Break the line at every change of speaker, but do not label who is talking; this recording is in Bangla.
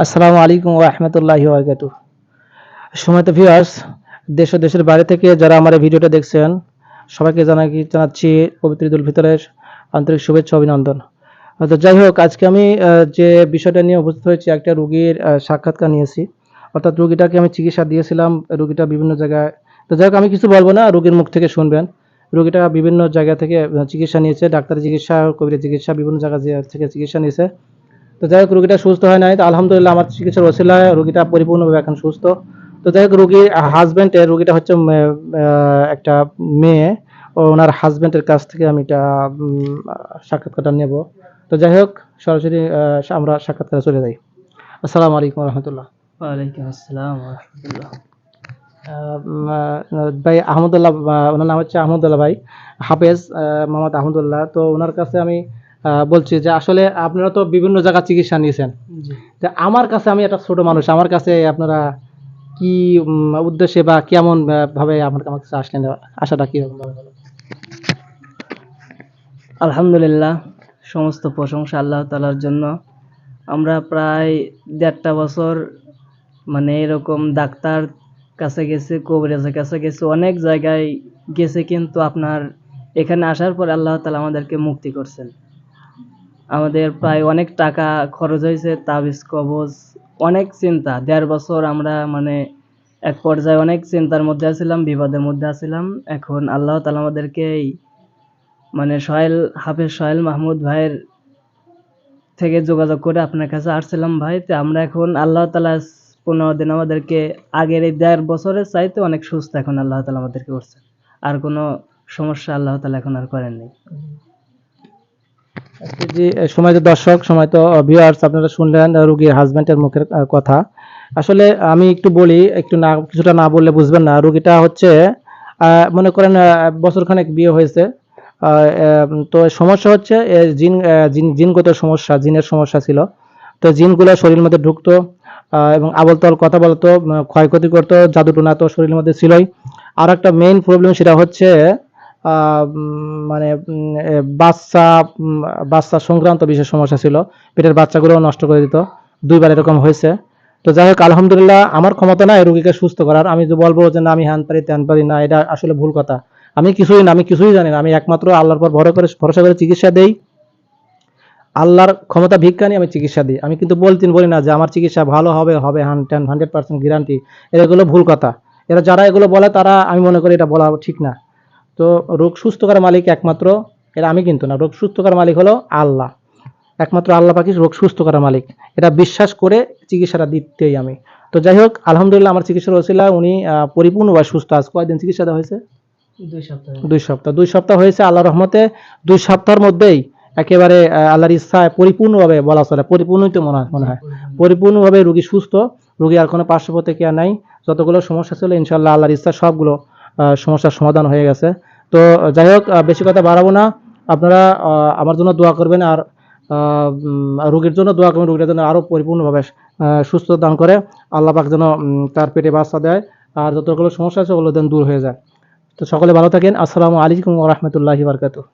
আসসালামু আলাইকুম ওয়া রাহমাতুল্লাহি ওয়া বারাকাতুহু। সম্মানিত ভিউয়ার্স, দেশ ও দেশের বাইরে থেকে যারা আমার এই ভিডিওটা দেখছেন, সবাইকে জানাচ্ছি পবিত্র ঈদুল ফিতরের আন্তরিক শুভেচ্ছা ও অভিনন্দন। তো যাই হোক, আজকে আমি যে বিষয়টা নিয়ে উপস্থিত হয়েছি, একটা রোগীর সাক্ষাৎকার নিয়েছি। অর্থাৎ রোগীটাকে আমি চিকিৎসা দিয়েছিলাম, রোগীটা বিভিন্ন জায়গায়। তো যাই হোক, আমি কিছু বলব না, রোগীর মুখ থেকে শুনবেন। রোগীটা বিভিন্ন জায়গা থেকে চিকিৎসা নিয়েছে, ডাক্তারি চিকিৎসা, কবিরাজি চিকিৎসা, বিভিন্ন জায়গা থেকে চিকিৎসা নিয়েছে। তো যাই হোক, রোগীটা সুস্থ হয় নাই। তো আলহামদুলিল্লাহ, আমার চিকিৎসার ওসিলায় রোগীটা পরিপূর্ণভাবে এখন সুস্থ। তো যাই হোক, রোগীর হাজব্যান্ডের, রোগীটা হচ্ছে একটা মেয়ে, ও ওনার হাজব্যান্ডের কাছ থেকে আমি এটা সাক্ষাৎকারটা নেব। তো যাই হোক, সরাসরি আমরা সাক্ষাৎকারে চলে যাই। আসসালামু আলাইকুম রহমতুল্লাহ।
ওয়ালাইকুম আসসালাম ওয়া রাহমাতুল্লাহ।
ভাই আহমদুল্লাহ, ওনার নাম হচ্ছে আহমদুল্লাহ ভাই, হাফেজ মোহাম্মদ আহমদুল্লাহ। তো ওনার কাছে আমি বলছি যে আসলে আপনারা তো বিভিন্ন জায়গায় চিকিৎসা নিয়েছেন।
জি।
তো আমার কাছে, আমি একটা ছোট মানুষ, আমার কাছে আপনারা কি উদ্দেশ্যে বা কেমন ভাবে আমার কাছে আসলেন, আশাটা কিরকম ভাবে হলো?
আলহামদুলিল্লাহ, সমস্ত প্রশংসা আল্লাহ তাআলার জন্য। আমরা প্রায় ১.৫টা বছর মানে এরকম ডাক্তার কাছে গেছি, কবিরাজের কাছে গেছি, অনেক জায়গায় গেছি, কিন্তু আপনার এখানে আসার পর আল্লাহ তাআলা আমাদেরকে মুক্তি করছেন। আমাদের প্রায় অনেক টাকা খরচ হয়েছে, তাবিজ কবজ, অনেক চিন্তা। ১.৫ বছর আমরা মানে এক পর্যায়ে অনেক চিন্তার মধ্যে আছিলাম, বিপদের মধ্যে আছিলাম। এখন আল্লাহ তাআলা আমাদেরকে এই মানে হাফেজ সোহেল মাহমুদ ভাইয়ের থেকে যোগাযোগ করে আপনার কাছে আসছিলাম ভাই। তো আমরা এখন আল্লাহ তাআলা ১৫ দিন আমাদেরকে আগের এই ১.৫ বছরের চাইতে অনেক সুস্থ এখন আল্লাহ তাআলা আমাদেরকে করছেন। আর কোনো সমস্যা আল্লাহ তাআলা এখন আর করেননি।
জি, সময় তো দর্শক, সময় তো ভিউয়ার্স, আপনারা শুনলেন রোগীর হাজবেন্ডের মুখের কথা। আসলে আমি একটু বলি, একটু না কিছুটা না বললে বুঝবেন না। রোগীটা হচ্ছে মনে করেন বছরখানেক বিয়ে হয়েছে। তো সমস্যা হচ্ছে জিনগত সমস্যা, জিনের সমস্যা ছিল। তো জিনগুলো শরীরের মধ্যে ঢুকতো এবং আবল তাবল কথা বলতো, ক্ষয়ক্ষতি করতো, জাদুটোনা তো শরীরের মধ্যে ছিলই। আর একটা মেইন প্রবলেম, সেটা হচ্ছে মানে বাচ্চা বাচ্চা সংক্রান্ত বিশেষ সমস্যা ছিল। পেটের বাচ্চাগুলো নষ্ট করে দিত, 2বার এরকম হয়েছে। তো যাই হোক, আলহামদুলিল্লাহ, আমার ক্ষমতা নাই রোগীকে সুস্থ করার। আমি যে বলবো যে না আমি হ্যান পারি ত্যান পারি, না, এটা আসলে ভুল কথা। আমি কিছুই জানি না। আমি একমাত্র আল্লাহর পর ভরসা করে চিকিৎসা দেই। আল্লাহর ক্ষমতা ভিক্ষা নিয়ে আমি চিকিৎসা দিই। আমি কিন্তু বলি না যে আমার চিকিৎসা ভালো হবে 100% গ্যারান্টি। এগুলো ভুল কথা। যারা এগুলো বলে, তারা, আমি মনে করি এটা বলা ঠিক না। তো রোগ সুস্থ করার মালিক একমাত্র, এটা আমি কিন্তু না, রোগ সুস্থ করার মালিক হলো আল্লাহ। একমাত্র আল্লাহ পাকই রোগ সুস্থ করার মালিক। এটা বিশ্বাস করে চিকিৎসাটা দিতেই আমি। তো যাই হোক, আলহামদুলিল্লাহ, আমার চিকিৎসার ওসিলা উনি পরিপূর্ণভাবে সুস্থ। আজ কয়দিন চিকিৎসা দেওয়া হয়েছে?
২ সপ্তাহ।
2 সপ্তাহ হয়েছে। আল্লাহর রহমতে 2 সপ্তাহের মধ্যেই একেবারে আল্লাহর ইচ্ছায় পরিপূর্ণভাবে, বলা চলে পরিপূর্ণই তো মনে হয়, পরিপূর্ণভাবে রোগী সুস্থ। রোগী আর কোনো পার্শ্ব প্রতিক্রিয়া নাই। যতগুলো সমস্যা ছিল ইনশাআল্লাহ আল্লাহর ইচ্ছা সবগুলো সমস্যার সমাধান হয়ে গেছে। তো যাই হোক, বেশি কথা বাড়াবো না। আপনারা আমার জন্য দোয়া করবেন, আর রোগীর জন্য দোয়া করবেন, রোগীর জন্য আরও পরিপূর্ণভাবে সুস্থ দান করে আল্লাহ পাক যেন তার পেটে বাচ্চা দেয়, আর যতগুলো সমস্যা আছে ওগুলো যেন দূর হয়ে যায়। তো সকলে ভালো থাকেন। আসসালামু আলাইকুম ওয়া রাহমাতুল্লাহি ওয়া বারাকাতুহু।